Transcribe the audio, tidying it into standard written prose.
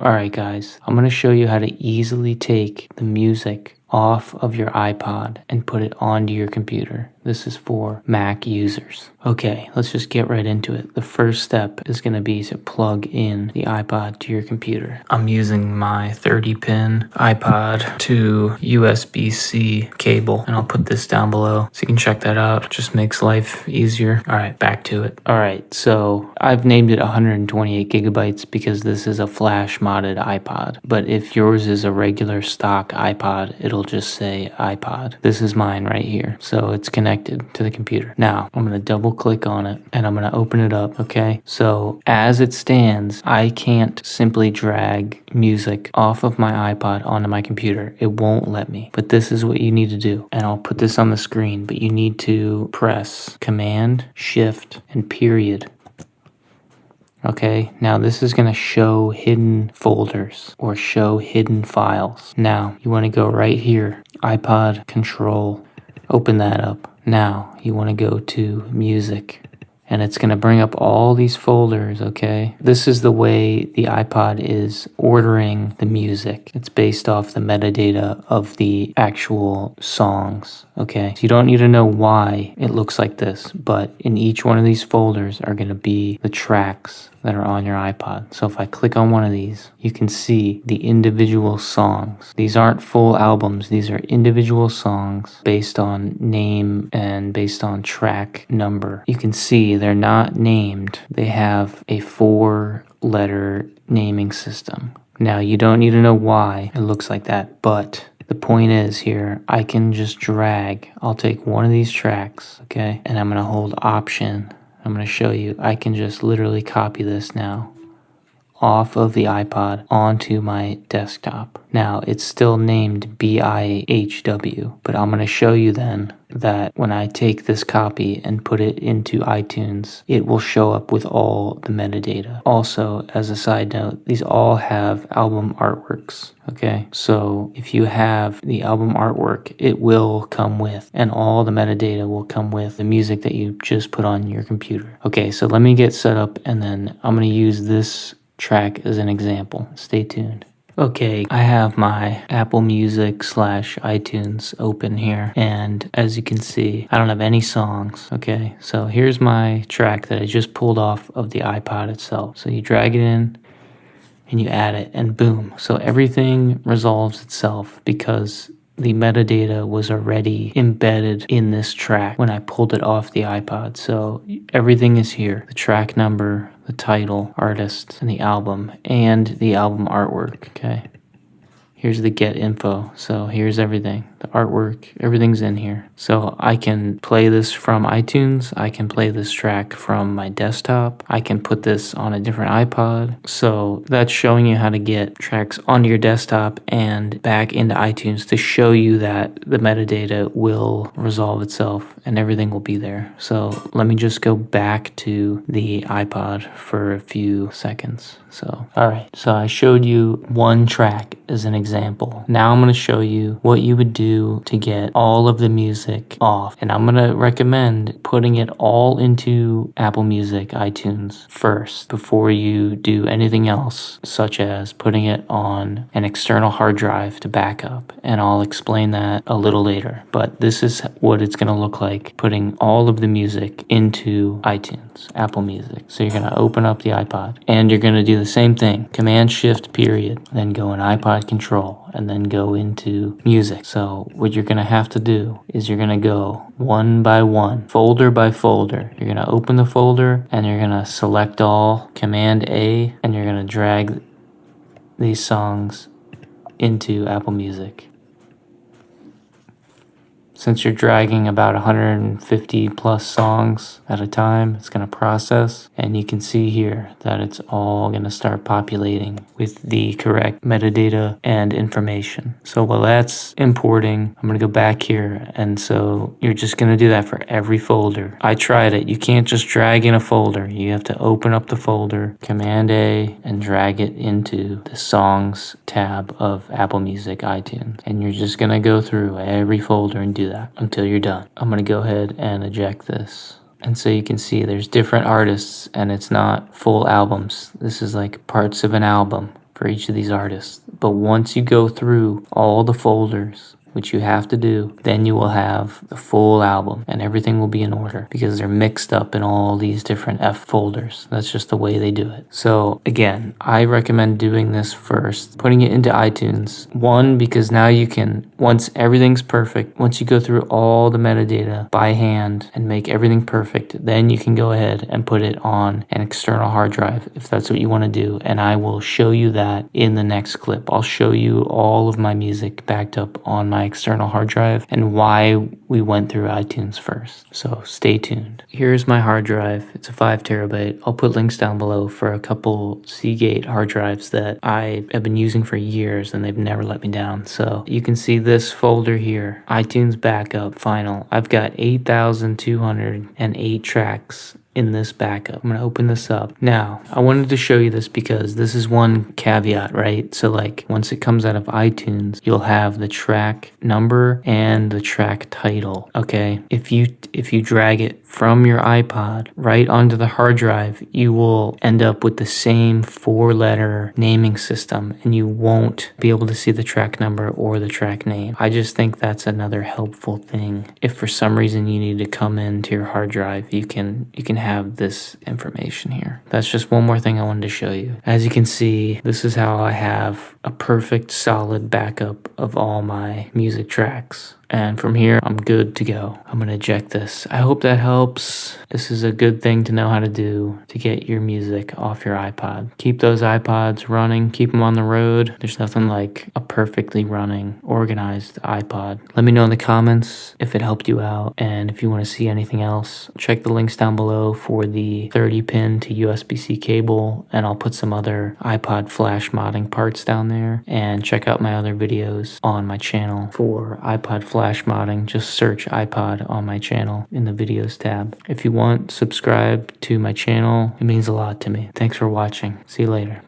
Alright guys, I'm going to show you how to easily take the music off of your iPod and put it onto your computer. This is for Mac users. Okay, let's just get right into it. The first step is going to be to plug in the iPod to your computer. I'm using my 30-pin iPod to USB-C cable, and I'll put this down below so you can check that out. It just makes life easier. Alright, back to it. Alright, so I've named it 128 gigabytes because this is a flash modded iPod. But if yours is a regular stock iPod, it'll just say iPod. This is mine right here. So it's connected to the computer. Now, I'm going to double click on it and I'm going to open it up, okay? So as it stands, I can't simply drag music off of my iPod onto my computer. It won't let me. But this is what you need to do. And I'll put this on the screen, but you need to press Command, Shift, and period. Okay, now this is going to show hidden folders or show hidden files. Now, you want to go right here, iPod control, open that up. Now, you want to go to music, and it's going to bring up all these folders, okay? This is the way the iPod is ordering the music. It's based off the metadata of the actual songs, okay? So you don't need to know why it looks like this, but in each one of these folders are going to be the tracks that are on your iPod. So if I click on one of these, you can see the individual songs. These aren't full albums. These are individual songs based on name and based on track number. You can see they're not named. They have a 4-letter naming system. Now, you don't need to know why it looks like that, but the point is here, I can just drag. I'll take one of these tracks, okay, and I'm going to hold Option. I'm going to show you. I can just literally copy this now off of the iPod onto my desktop. Now, it's still named BIHW, but I'm going to show you then that when I take this copy and put it into iTunes, it will show up with all the metadata. Also, as a side note, these all have album artworks, okay? So if you have the album artwork, it will come with, and all the metadata will come with the music that you just put on your computer. Okay, so let me get set up, and then I'm going to use this track as an example. Stay tuned. Okay, I have my Apple Music / iTunes open here, and as you can see, I don't have any songs, okay? So here's my track that I just pulled off of the iPod itself. So you drag it in, and you add it, and boom. So everything resolves itself because the metadata was already embedded in this track when I pulled it off the iPod. So everything is here. The track number, the title, artist, and the album artwork, okay? Here's the get info. So here's everything. The artwork, everything's in here. So I can play this from iTunes. I can play this track from my desktop. I can put this on a different iPod. So that's showing you how to get tracks onto your desktop and back into iTunes to show you that the metadata will resolve itself and everything will be there. So let me just go back to the iPod for a few seconds. So, alright, so I showed you one track as an example. Now I'm going to show you what you would do to get all of the music off. And I'm going to recommend putting it all into Apple Music, iTunes first before you do anything else, such as putting it on an external hard drive to back up. And I'll explain that a little later. But this is what it's going to look like putting all of the music into iTunes, Apple Music. So you're going to open up the iPod and you're going to do the same thing, Command Shift period, then go in iPod control and then go into music. So what you're going to have to do is you're going to go one by one, folder by folder. You're going to open the folder and you're going to select all, Command A, and you're going to drag these songs into Apple Music. Since you're dragging about 150 plus songs at a time, it's going to process. And you can see here that it's all going to start populating with the correct metadata and information. So while that's importing, I'm going to go back here. And so you're just going to do that for every folder. I tried it. You can't just drag in a folder. You have to open up the folder, Command A, and drag it into the Songs tab of Apple Music, iTunes. And you're just going to go through every folder and do that until you're done. I'm going to go ahead and eject this. And so you can see there's different artists and it's not full albums. This is like parts of an album for each of these artists. But once you go through all the folders, which you have to do, then you will have the full album and everything will be in order because they're mixed up in all these different F folders. That's just the way they do it. So again, I recommend doing this first, putting it into iTunes. One, because now you can, once everything's perfect, once you go through all the metadata by hand and make everything perfect, then you can go ahead and put it on an external hard drive if that's what you want to do. And I will show you that in the next clip. I'll show you all of my music backed up on my external hard drive and why we went through iTunes first. So stay tuned. Here's my hard drive. It's a 5 terabyte. I'll put links down below for a couple Seagate hard drives that I have been using for years and they've never let me down. So you can see this folder here, iTunes backup final. I've got 8,208 tracks in this backup. I'm gonna open this up. Now, I wanted to show you this because this is one caveat, right? So like once it comes out of iTunes, you'll have the track number and the track title, okay? If you drag it from your iPod right onto the hard drive, you will end up with the same 4-letter naming system and you won't be able to see the track number or the track name. I just think that's another helpful thing. If for some reason you need to come into your hard drive, you can have this information here. That's just one more thing I wanted to show you. As you can see, this is how I have a perfect solid backup of all my music tracks. And from here, I'm good to go. I'm going to eject this. I hope that helps. This is a good thing to know how to do to get your music off your iPod. Keep those iPods running. Keep them on the road. There's nothing like a perfectly running, organized iPod. Let me know in the comments if it helped you out. And if you want to see anything else, check the links down below for the 30-pin to USB-C cable. And I'll put some other iPod flash modding parts down there. And check out my other videos on my channel for iPod flash modding. Just search iPod on my channel in the videos tab. If you want, subscribe to my channel. It means a lot to me. Thanks for watching. See you later.